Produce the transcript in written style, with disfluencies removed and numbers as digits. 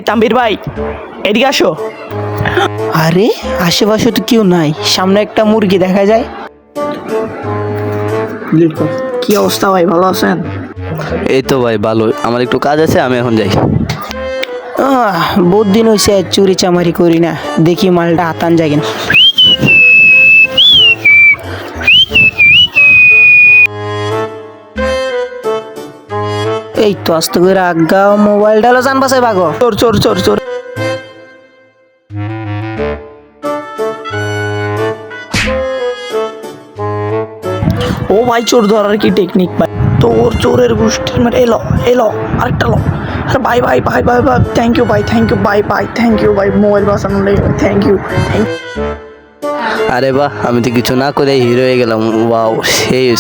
তাম্বির ভাই, এদিকে আসো। আরে আশেপাশে তো কেউ নাই, সামনে একটা মুরগি দেখা যায়। কি অবস্থা ভাই, ভালো আছেন? এই তো ভাই ভালো, আমার একটু কাজ আছে, আমি এখন যাই। বহুত দিন হয়েছে চুরি চামারি করি না, দেখি মালটা হাতান যায় কিনা। এই তো আস্তে করে আগাও, মোবাইলটা হলো জান বাসায় ভাগো। চোর চোর চোর চোর। ও ভাই, চোর ধরার কি টেকনিক ভাই, তোর চোরের গোষ্ঠীর মানে এলো এলো, আরেকটা লো। আরে ভাই ভাই ভাই ভাই ভাই, থ্যাংক ইউ ভাই, থ্যাংক ইউ ভাই ভাই, থ্যাংক ইউ ভাই, মোবাইল বাঁচানোর লেগে থ্যাংক ইউ থ্যাংক ইউ। আরে বাহ, আমি তো কিছু না করে হিরো হয়ে গেলাম। ওয়াও, সেই হয়েছে।